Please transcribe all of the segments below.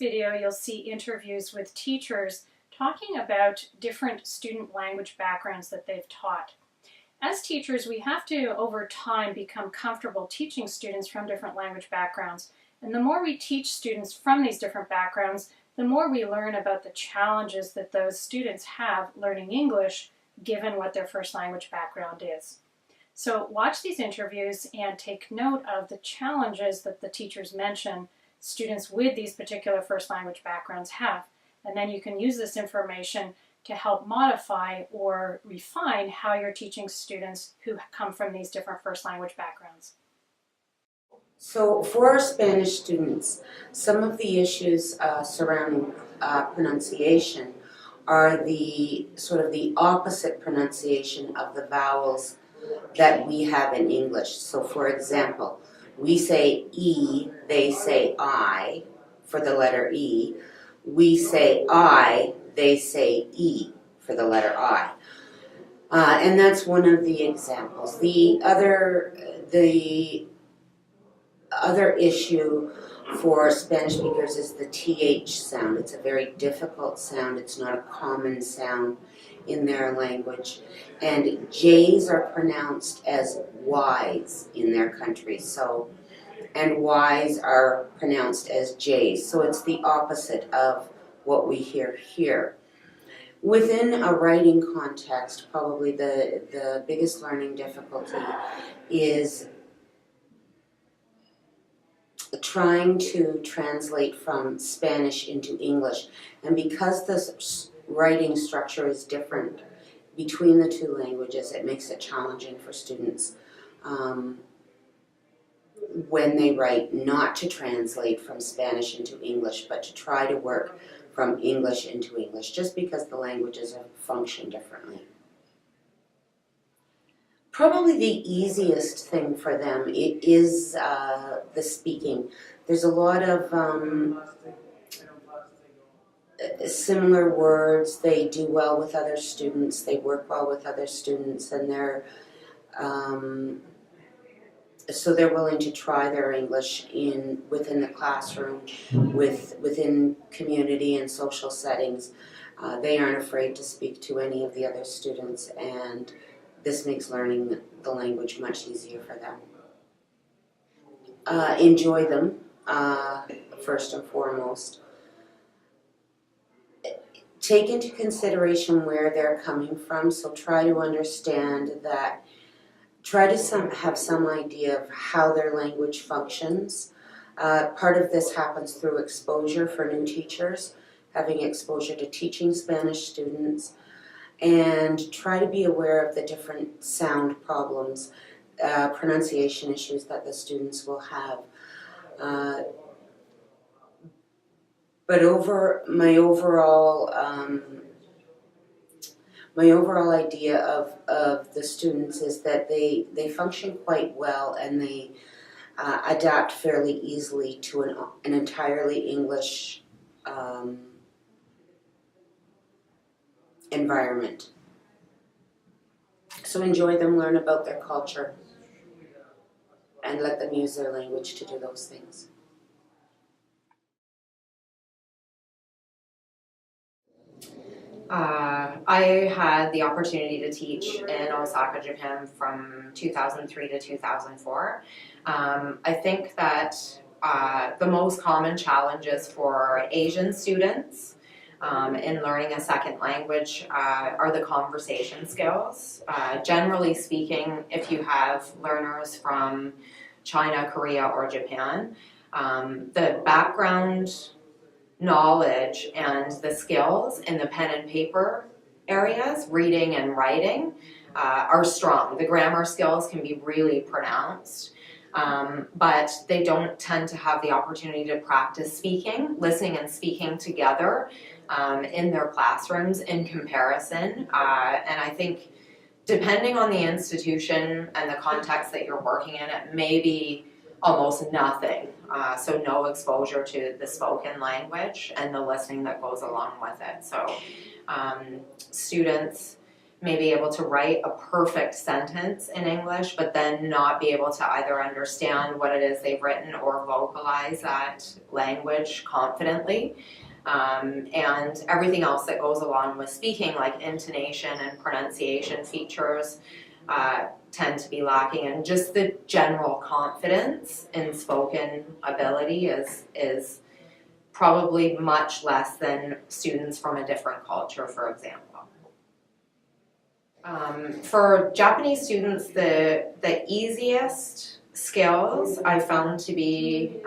video, you'll see interviews with teachers talking about different student language backgrounds that they've taught. As teachers, we have to, over time, become comfortable teaching students from different language backgrounds. And the more we teach students from these different backgrounds, the more we learn about the challenges that those students have learning English, given what their first language background is. So watch these interviews and take note of the challenges that the teachers mention students with these particular first language backgrounds have. And then you can use this information to help modify or refine how you're teaching students who come from these different first language backgrounds. So for our Spanish students, some of the issues surrounding pronunciation are the sort of the opposite pronunciation of the vowels that we have in English. So for example, we say E, they say I for the letter E. We say I, they say E for the letter I. And that's one of the examples. The other issue for Spanish speakers is the TH sound. It's a very difficult sound. It's not a common sound in their language. And J's are pronounced as Y's in their country. And Y's are pronounced as J's. So it's the opposite of what we hear here. Within a writing context, probably the biggest learning difficulty is trying to translate from Spanish into English. And because the writing structure is different between the two languages, it makes it challenging for students when they write not to translate from Spanish into English, but to try to work from English into English, just because the languages function differently. Probably the easiest thing for them is the speaking. There's a lot of similar words. They do well with other students. They work well with other students, and so they're willing to try their English within the classroom, within community and social settings. They aren't afraid to speak to any of the other students, and this makes learning the language much easier for them. Enjoy them, first and foremost. Take into consideration where they're coming from, so try to understand that. Try to have some idea of how their language functions. Part of this happens through exposure for new teachers, having exposure to teaching Spanish students, and try to be aware of the different sound problems, pronunciation issues that the students will have. But my overall idea of the students is that they function quite well, and they adapt fairly easily to an entirely English environment. So enjoy them, learn about their culture, and let them use their language to do those things. I had the opportunity to teach in Osaka, Japan from 2003 to 2004. I think that the most common challenges for Asian students in learning a second language are the conversation skills. Generally speaking, if you have learners from China, Korea, or Japan, the background knowledge and the skills in the pen and paper areas, reading and writing, are strong. The grammar skills can be really pronounced, but they don't tend to have the opportunity to practice speaking, listening and speaking together in their classrooms in comparison. And I think depending on the institution and the context that you're working in, it may be almost nothing. So no exposure to the spoken language and the listening that goes along with it. So students may be able to write a perfect sentence in English, but then not be able to either understand what it is they've written or vocalize that language confidently. And everything else that goes along with speaking, like intonation and pronunciation features, tend to be lacking, and just the general confidence in spoken ability is probably much less than students from a different culture, for example. For Japanese students, the easiest skills I found to be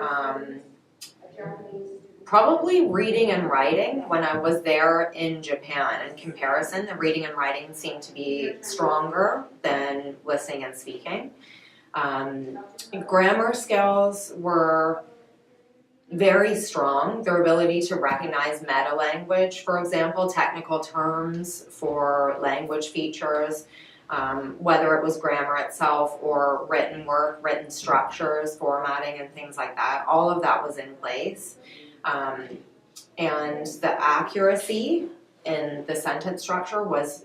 probably reading and writing. When I was there in Japan, in comparison, the reading and writing seemed to be stronger than listening and speaking. Grammar skills were very strong. Their ability to recognize meta-language, for example, technical terms for language features, whether it was grammar itself or written work, written structures, formatting, and things like that, all of that was in place. And the accuracy in the sentence structure was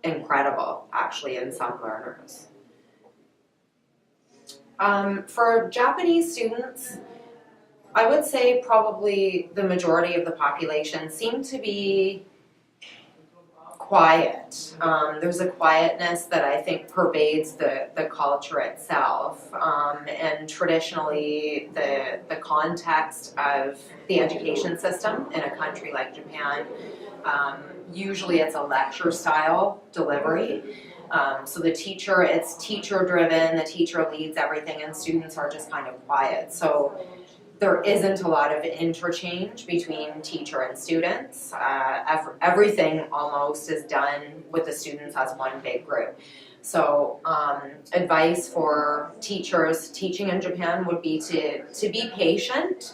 incredible, actually, in some learners. For Japanese students, I would say probably the majority of the population seemed to be quiet. There's a quietness that I think pervades the culture itself. And traditionally, the context of the education system in a country like Japan, usually it's a lecture style delivery. So the teacher, it's teacher driven, the teacher leads everything, and students are just kind of quiet. So there isn't a lot of interchange between teacher and students. Everything almost is done with the students as one big group. So advice for teachers teaching in Japan would be to be patient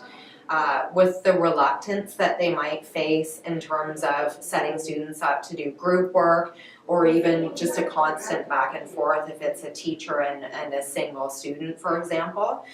with the reluctance that they might face in terms of setting students up to do group work, or even just a constant back and forth if it's a teacher and a single student, for example.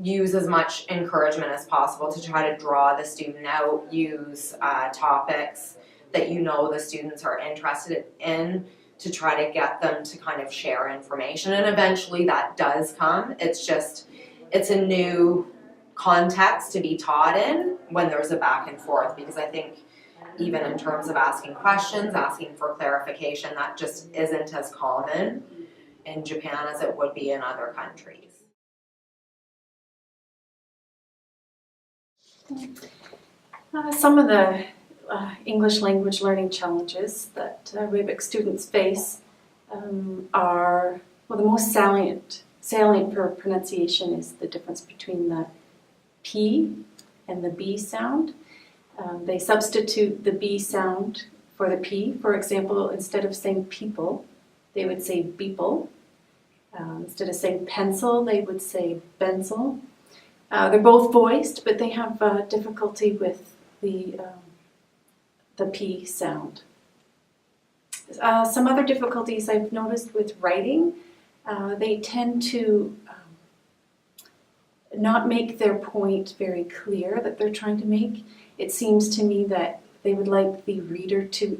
Use as much encouragement as possible to try to draw the student out, use topics that you know the students are interested in to try to get them to kind of share information, and eventually that does come. It's a new context to be taught in when there's a back and forth, because I think even in terms of asking questions, asking for clarification, that just isn't as common in Japan as it would be in other countries. Some of the English language learning challenges that Arabic students face are, well, the most salient for pronunciation is the difference between the P and the B sound. They substitute the B sound for the P. For example, instead of saying people, they would say beeple. Instead of saying pencil, they would say benzil. They're both voiced, but they have difficulty with the P sound. Some other difficulties I've noticed with writing, they tend to not make their point very clear that they're trying to make. It seems to me that they would like the reader to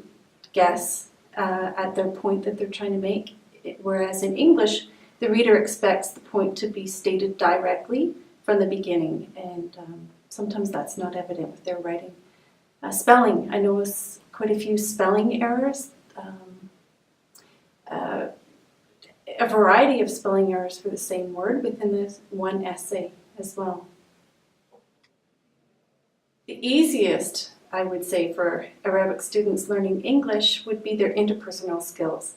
guess at their point that they're trying to make, whereas in English, the reader expects the point to be stated directly from the beginning, and sometimes that's not evident with their writing. Spelling, I notice quite a few spelling errors, a variety of spelling errors for the same word within this one essay as well. The easiest, I would say, for Arabic students learning English would be their interpersonal skills.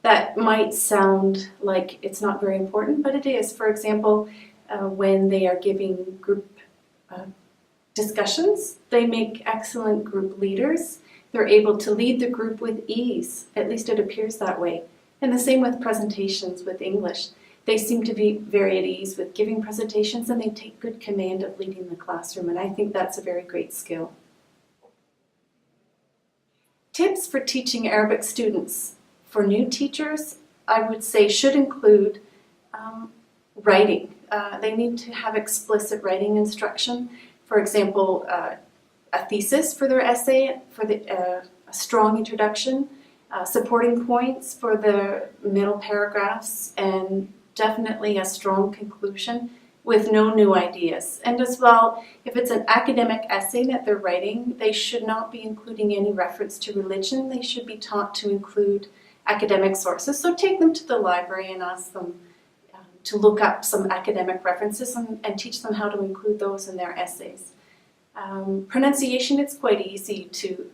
That might sound like it's not very important, but it is. For example, when they are giving group discussions, they make excellent group leaders. They're able to lead the group with ease, at least it appears that way. And the same with presentations with English. They seem to be very at ease with giving presentations, and they take good command of leading the classroom, and I think that's a very great skill. Tips for teaching Arabic students. For new teachers, I would say should include writing. They need to have explicit writing instruction. For example, a thesis for their essay, for a strong introduction, supporting points for the middle paragraphs, and definitely a strong conclusion with no new ideas. And as well, if it's an academic essay that they're writing, they should not be including any reference to religion. They should be taught to include academic sources. So take them to the library and ask them to look up some academic references and teach them how to include those in their essays. Pronunciation, it's quite easy to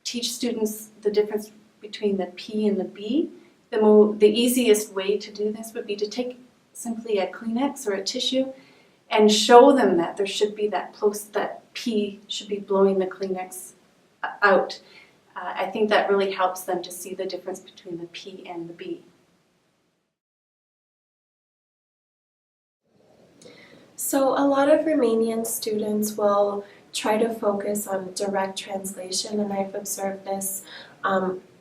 teach students the difference between the P and the B. The easiest way to do this would be to take simply a Kleenex or a tissue and show them that there should be that P should be blowing the Kleenex out. I think that really helps them to see the difference between the P and the B. So a lot of Romanian students will try to focus on direct translation, and I've observed this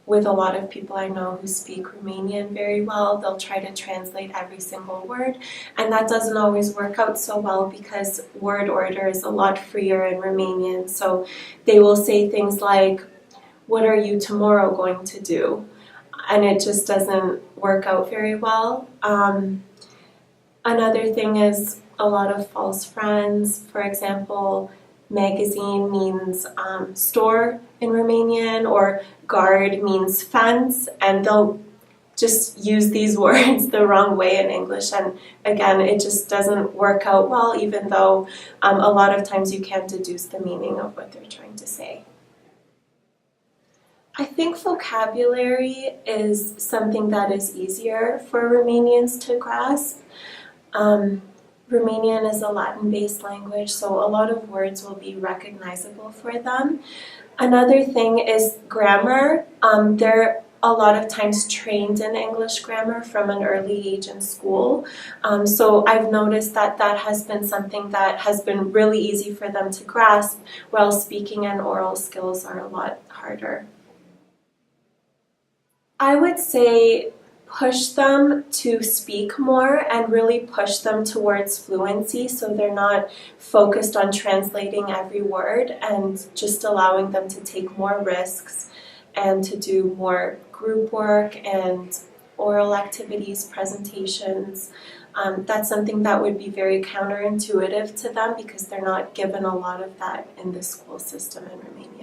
with a lot of people I know who speak Romanian very well. They'll try to translate every single word, and that doesn't always work out so well because word order is a lot freer in Romanian. So they will say things like, "What are you tomorrow going to do?" And it just doesn't work out very well. Another thing is a lot of false friends. For example, magazine means store in Romanian, or guard means fence, and they'll just use these words the wrong way in English, and again, it just doesn't work out well, even though a lot of times you can deduce the meaning of what they're trying to say. I think vocabulary is something that is easier for Romanians to grasp. Romanian is a Latin-based language, so a lot of words will be recognizable for them. Another thing is grammar. They're a lot of times trained in English grammar from an early age in school. So I've noticed that that has been something that has been really easy for them to grasp, while speaking and oral skills are a lot harder. I would say push them to speak more and really push them towards fluency, so they're not focused on translating every word, and just allowing them to take more risks and to do more group work and oral activities, presentations. That's something that would be very counterintuitive to them because they're not given a lot of that in the school system in Romania.